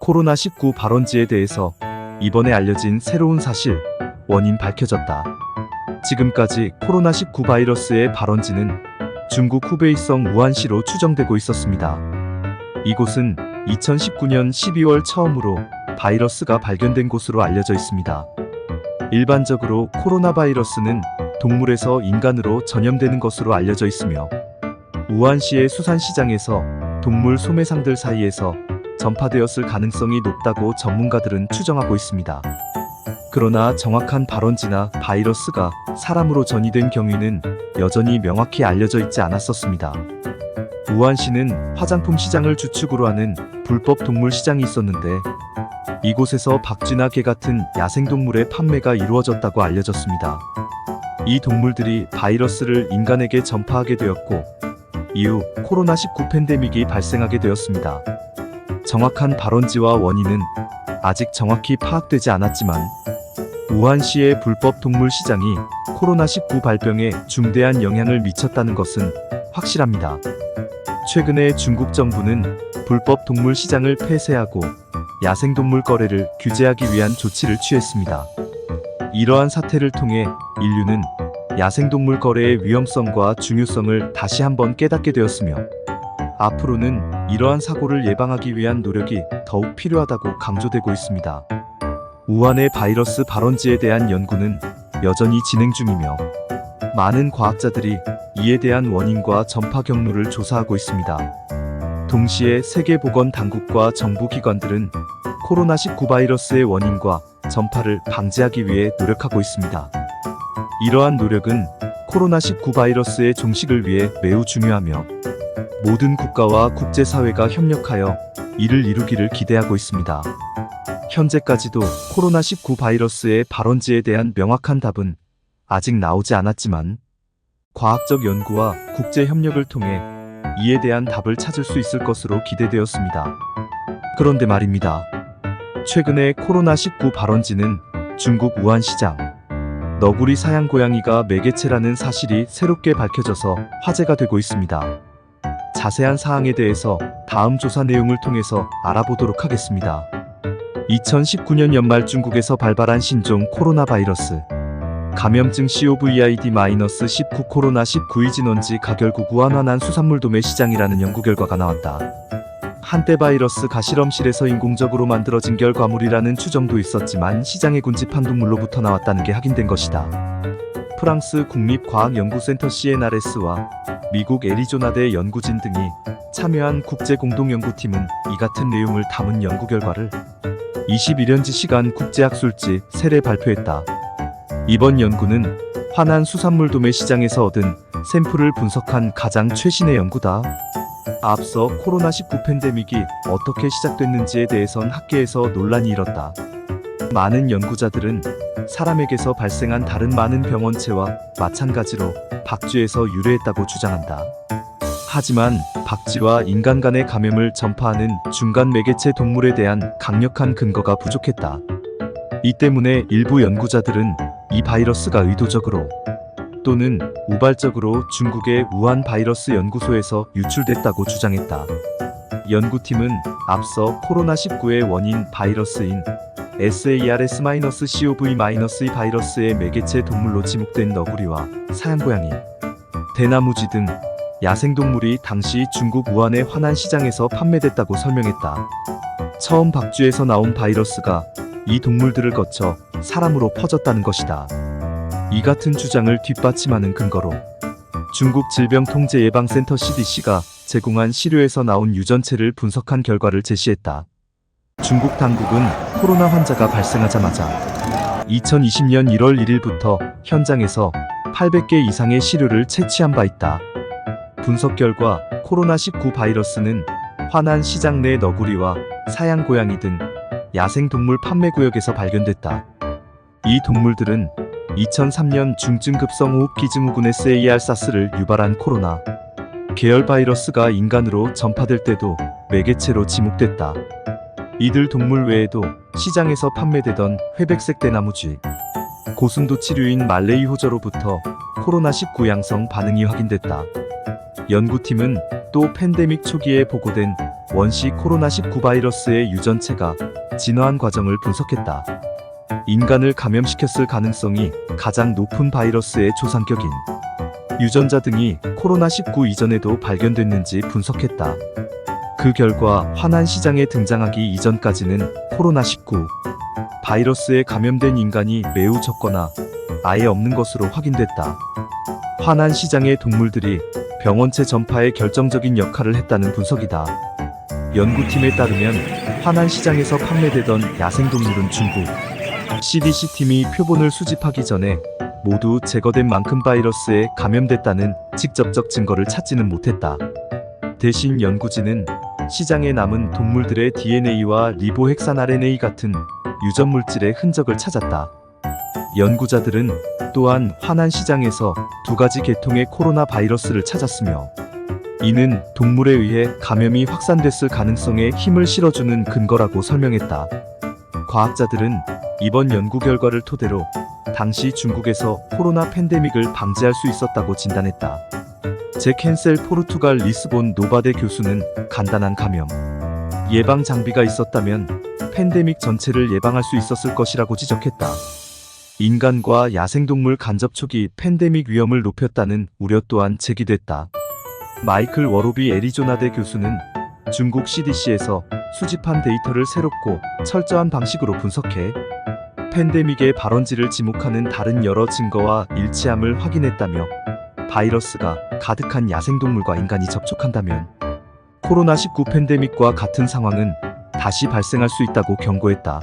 코로나19 발원지에 대해서 이번에 알려진 새로운 사실, 원인 밝혀졌다. 지금까지 코로나19 바이러스의 발원지는 중국 후베이성 우한시로 추정되고 있었습니다. 이곳은 2019년 12월 처음으로 바이러스가 발견된 곳으로 알려져 있습니다. 일반적으로 코로나 바이러스는 동물에서 인간으로 전염되는 것으로 알려져 있으며 우한시의 수산시장에서 동물 소매상들 사이에서 전파되었을 가능성이 높다고 전문가들은 추정하고 있습니다. 그러나 정확한 발원지나 바이러스가 사람으로 전이된 경위는 여전히 명확히 알려져 있지 않았었습니다. 우한시는 화장품 시장을 주축으로 하는 불법 동물 시장이 있었는데 이곳에서 박쥐나 개 같은 야생동물의 판매가 이루어졌다고 알려졌습니다. 이 동물들이 바이러스를 인간에게 전파하게 되었고 이후 코로나19 팬데믹이 발생하게 되었습니다. 정확한 발원지와 원인은 아직 정확히 파악되지 않았지만 우한시의 불법 동물 시장이 코로나19 발병에 중대한 영향을 미쳤다는 것은 확실합니다. 최근에 중국 정부는 불법 동물 시장을 폐쇄하고 야생동물 거래를 규제하기 위한 조치를 취했습니다. 이러한 사태를 통해 인류는 야생동물 거래의 위험성과 중요성을 다시 한번 깨닫게 되었으며 앞으로는 이러한 사고를 예방하기 위한 노력이 더욱 필요하다고 강조되고 있습니다. 우한의 바이러스 발원지에 대한 연구는 여전히 진행 중이며 많은 과학자들이 이에 대한 원인과 전파 경로를 조사하고 있습니다. 동시에 세계보건당국과 정부기관들은 코로나19 바이러스의 원인과 전파를 방지하기 위해 노력하고 있습니다. 이러한 노력은 코로나19 바이러스의 종식을 위해 매우 중요하며 모든 국가와 국제사회가 협력하여 이를 이루기를 기대하고 있습니다. 현재까지도 코로나19 바이러스의 발원지에 대한 명확한 답은 아직 나오지 않았지만 과학적 연구와 국제 협력을 통해 이에 대한 답을 찾을 수 있을 것으로 기대되었습니다. 그런데 말입니다. 최근에 코로나19 발원지는 중국 우한시장, 너구리 사양고양이가 매개체라는 사실이 새롭게 밝혀져서 화제가 되고 있습니다. 자세한 사항에 대해서 다음 조사 내용을 통해서 알아보도록 하겠습니다. 2019년 연말 중국에서 발발한 신종 코로나 바이러스 감염증 COVID-19 코로나19 이진원지가 결국 우한화난 수산물 도매 시장이라는 연구 결과가 나왔다. 한때 바이러스 가실험실에서 인공적으로 만들어진 결과물이라는 추정도 있었지만 시장에 군집한 동물로부터 나왔다는 게 확인된 것이다. 프랑스 국립과학연구센터 CNRS와 미국 애리조나대 연구진 등이 참여한 국제공동연구팀은 이 같은 내용을 담은 연구 결과를 21년지 시간 국제학술지 셀에 발표했다. 이번 연구는 화난 수산물 도매 시장에서 얻은 샘플을 분석한 가장 최신의 연구다. 앞서 코로나19 팬데믹이 어떻게 시작됐는지에 대해선 학계에서 논란이 일었다. 많은 연구자들은 사람에게서 발생한 다른 많은 병원체와 마찬가지로 박쥐에서 유래했다고 주장한다. 하지만 박쥐와 인간 간의 감염을 전파하는 중간 매개체 동물에 대한 강력한 근거가 부족했다. 이 때문에 일부 연구자들은 이 바이러스가 의도적으로 또는 우발적으로 중국의 우한 바이러스 연구소에서 유출됐다고 주장했다. 연구팀은 앞서 코로나19의 원인 바이러스인 SARS-CoV-2 바이러스의 매개체 동물로 지목된 너구리와 사양고양이, 대나무쥐 등 야생동물이 당시 중국 우한의 화난 시장에서 판매됐다고 설명했다. 처음 박쥐에서 나온 바이러스가 이 동물들을 거쳐 사람으로 퍼졌다는 것이다. 이 같은 주장을 뒷받침하는 근거로 중국 질병통제예방센터 CDC가 제공한 시료에서 나온 유전체를 분석한 결과를 제시했다. 중국 당국은 코로나 환자가 발생하자마자 2020년 1월 1일부터 현장에서 800개 이상의 시료를 채취한 바 있다. 분석 결과 코로나19 바이러스는 화난 시장 내 너구리와 사양고양이 등 야생동물 판매구역에서 발견됐다. 이 동물들은 2003년 중증급성호흡기증후군 SARS를 유발한 코로나 계열 바이러스가 인간으로 전파될 때도 매개체로 지목됐다. 이들 동물 외에도 시장에서 판매되던 회백색 대나무쥐, 고순도 치류인 말레이 호저로부터 코로나19 양성 반응이 확인됐다. 연구팀은 또 팬데믹 초기에 보고된 원시 코로나19 바이러스의 유전체가 진화한 과정을 분석했다. 인간을 감염시켰을 가능성이 가장 높은 바이러스의 조상격인 유전자 등이 코로나19 이전에도 발견됐는지 분석했다. 그 결과 화난 시장에 등장하기 이전까지는 코로나19 바이러스에 감염된 인간이 매우 적거나 아예 없는 것으로 확인됐다. 화난 시장의 동물들이 병원체 전파에 결정적인 역할을 했다는 분석이다. 연구팀에 따르면 화난 시장에서 판매되던 야생동물은 중국 CDC-팀이 표본을 수집하기 전에 모두 제거된 만큼 바이러스에 감염됐다는 직접적 증거를 찾지는 못했다. 대신 연구진은 시장에 남은 동물들의 DNA와 리보핵산 RNA 같은 유전 물질의 흔적을 찾았다. 연구자들은 또한 화난 시장에서 2가지 계통의 코로나 바이러스를 찾았으며 이는 동물에 의해 감염이 확산됐을 가능성에 힘을 실어주는 근거라고 설명했다. 과학자들은 이번 연구 결과를 토대로 당시 중국에서 코로나 팬데믹을 방지할 수 있었다고 진단했다. 잭 헨셀 포르투갈 리스본 노바대 교수는 간단한 감염 예방 장비가 있었다면 팬데믹 전체를 예방할 수 있었을 것이라고 지적했다. 인간과 야생동물 간접 초기 팬데믹 위험을 높였다는 우려 또한 제기됐다. 마이클 워로비 애리조나대 교수는 중국 CDC에서 수집한 데이터를 새롭고 철저한 방식으로 분석해 팬데믹의 발원지를 지목하는 다른 여러 증거와 일치함을 확인했다며 바이러스가 가득한 야생동물과 인간이 접촉한다면 코로나19 팬데믹과 같은 상황은 다시 발생할 수 있다고 경고했다.